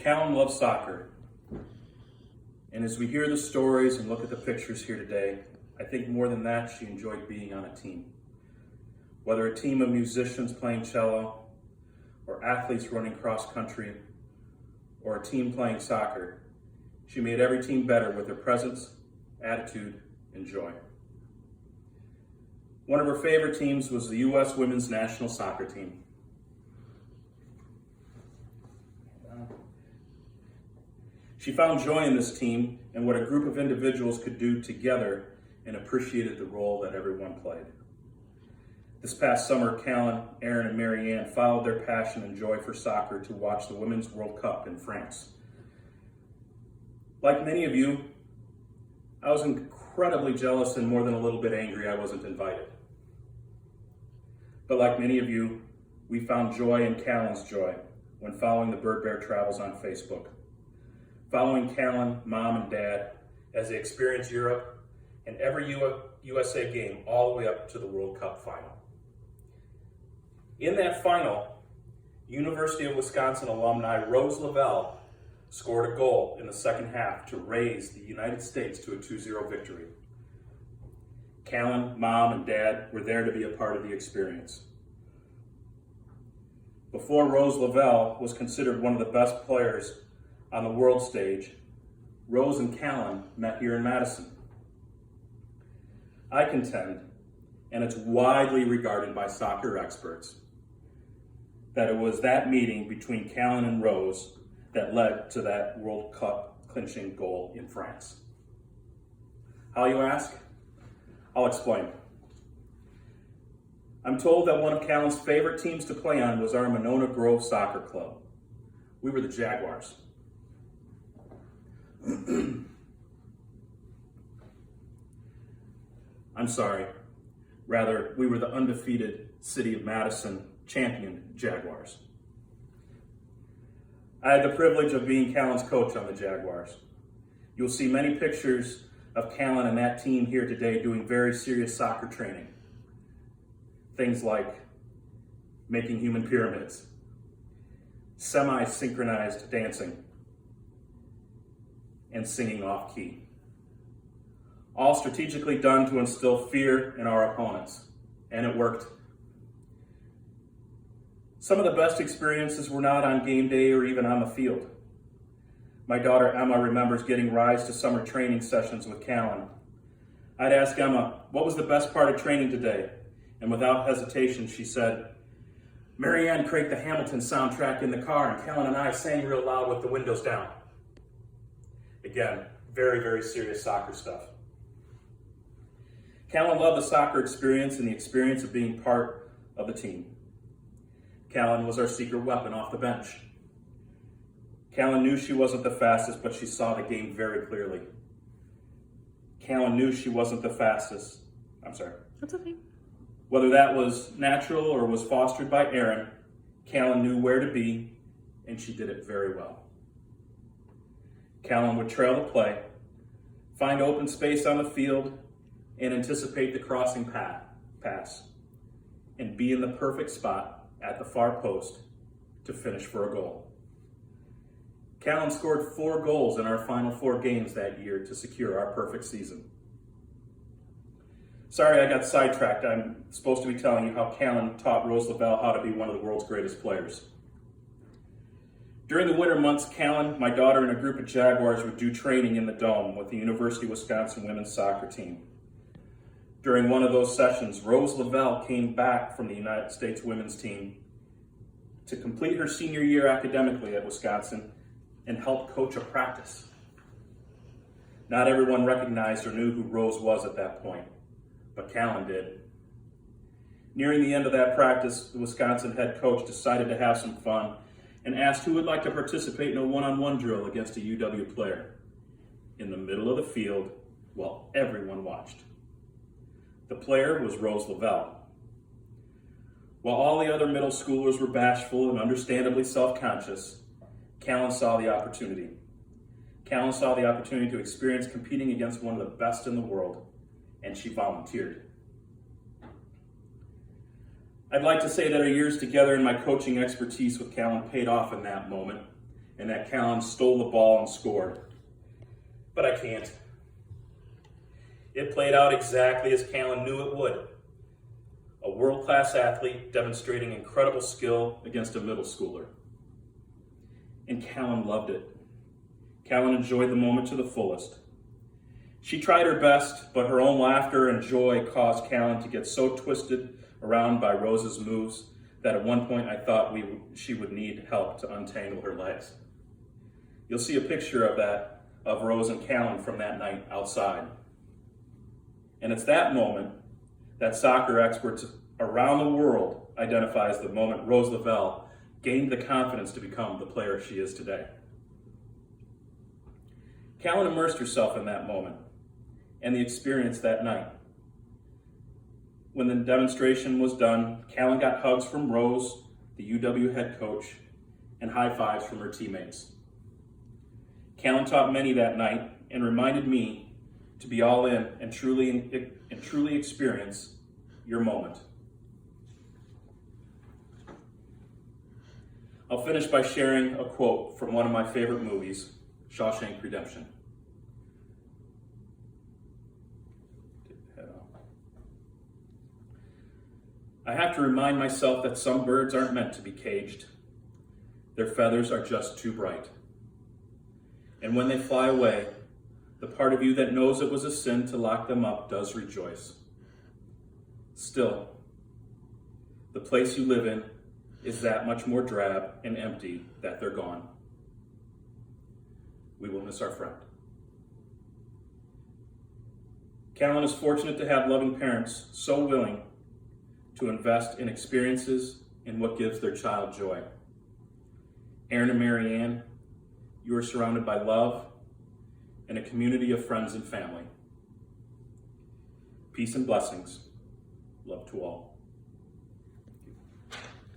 Callan loves soccer. And as we hear the stories and look at the pictures here today, I think more than that, she enjoyed being on a team. Whether a team of musicians playing cello, or athletes running cross country, or a team playing soccer, she made every team better with her presence, attitude, and joy. One of her favorite teams was the U.S. women's national soccer team. She found joy in this team and what a group of individuals could do together and appreciated the role that everyone played. This past summer, Callan, Aaron, and Marianne followed their passion and joy for soccer to watch the Women's World Cup in France. Like many of you, I was incredibly jealous and more than a little bit angry I wasn't invited. But like many of you, we found joy in Callan's joy when following the Bird Bear Travels on Facebook. Following Callan, Mom, and Dad as they experienced Europe and every USA game all the way up to the World Cup final. In that final, University of Wisconsin alumni Rose Lavelle scored a goal in the second half to raise the United States to a 2-0 victory. Callan, Mom, and Dad were there to be a part of the experience. Before Rose Lavelle was considered one of the best players on the world stage, Rose and Callan met here in Madison. I contend, and it's widely regarded by soccer experts, that it was that meeting between Callan and Rose that led to that World Cup clinching goal in France. How, you ask? I'll explain. I'm told that one of Callan's favorite teams to play on was our Monona Grove Soccer Club. We were the Jaguars. I'm sorry. Rather, we were the undefeated City of Madison champion Jaguars. I had the privilege of being Callan's coach on the Jaguars. You'll see many pictures of Callan and that team here today doing very serious soccer training. Things like making human pyramids, semi-synchronized dancing, and singing off key. All strategically done to instill fear in our opponents, and it worked. Some of the best experiences were not on game day or even on the field. My daughter Emma remembers getting rides to summer training sessions with Callan. I'd ask Emma, what was the best part of training today? And without hesitation, she said, Marianne cranked the Hamilton soundtrack in the car and Callan and I sang real loud with the windows down. Again, very, very serious soccer stuff. Callan loved the soccer experience and the experience of being part of the team. Callan was our secret weapon off the bench. Callan knew she wasn't the fastest, but she saw the game very clearly. Callan knew she wasn't the fastest. I'm sorry. That's okay. Whether that was natural or was fostered by Aaron, Callan knew where to be, and she did it very well. Callan would trail the play, find open space on the field, and anticipate the crossing pass, and be in the perfect spot at the far post to finish for a goal. Callan scored 4 goals in our final 4 games that year to secure our perfect season. Sorry I got sidetracked. I'm supposed to be telling you how Callan taught Rose Lavelle how to be one of the world's greatest players. During the winter months, Callan, my daughter, and a group of Jaguars would do training in the Dome with the University of Wisconsin women's soccer team. During one of those sessions, Rose Lavelle came back from the United States women's team to complete her senior year academically at Wisconsin and help coach a practice. Not everyone recognized or knew who Rose was at that point, but Callan did. Nearing the end of that practice, the Wisconsin head coach decided to have some fun and asked who would like to participate in a one-on-one drill against a UW player in the middle of the field while everyone watched. The player was Rose Lavelle. While all the other middle schoolers were bashful and understandably self-conscious, Callan saw the opportunity. Callan saw the opportunity to experience competing against one of the best in the world, and she volunteered. I'd like to say that our years together and my coaching expertise with Callan paid off in that moment, and that Callan stole the ball and scored. But I can't. It played out exactly as Callan knew it would. A world-class athlete demonstrating incredible skill against a middle schooler. And Callan loved it. Callan enjoyed the moment to the fullest. She tried her best, but her own laughter and joy caused Callan to get so twisted around by Rose's moves that at one point I thought she would need help to untangle her legs. You'll see a picture of that, of Rose and Callan from that night outside. And it's that moment that soccer experts around the world identifies the moment Rose Lavelle gained the confidence to become the player she is today. Callan immersed herself in that moment and the experience that night. When the demonstration was done, Callan got hugs from Rose, the UW head coach, and high fives from her teammates. Callan taught many that night and reminded me to be all in and truly experience your moment. I'll finish by sharing a quote from one of my favorite movies, Shawshank Redemption. I have to remind myself that some birds aren't meant to be caged. Their feathers are just too bright. And when they fly away, the part of you that knows it was a sin to lock them up does rejoice. Still, the place you live in is that much more drab and empty that they're gone. We will miss our friend. Callan is fortunate to have loving parents so willing to invest in experiences in what gives their child joy. Aaron and Marianne, you are surrounded by love and a community of friends and family. Peace and blessings. Love to all.